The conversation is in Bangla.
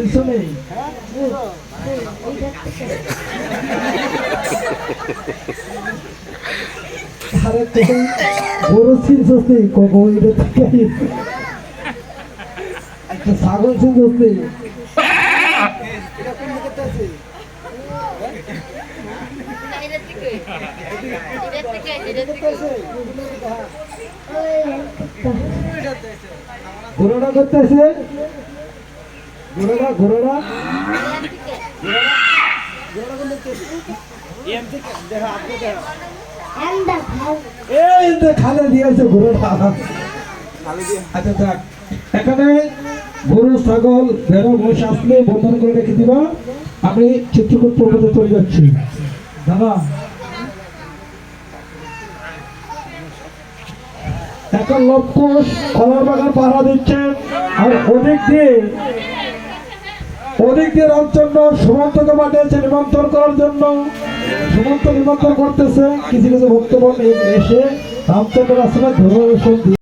পিছনে আরে তুই বড় চিনছিস নি কখন এটা থেকে একটা ছাগল চিনছিস নি ঘোরাটা করতেছে ঘোরাটা খালে দিয়েছে ঘোরাটা। আচ্ছা থাক, এখানে গরু ছাগল ভেড়া মোষ আসলে বন্ধন করে রেখে দিবা। আমি চিত্রকূট পর্বতে চলে যাচ্ছি। দাদা এখন লবকুশ কলার বাগান পাহারা দিচ্ছেন, আর ওদিক দিয়ে রামচন্দ্র সুমন্তকে পাঠিয়েছে নিমন্ত্রণ করার জন্য। সুমন্ত নিমন্ত্রণ করতেছে, কিছু কিছু ভক্তগণ এসে রামচন্দ্রের আশ্রমে ধর্ম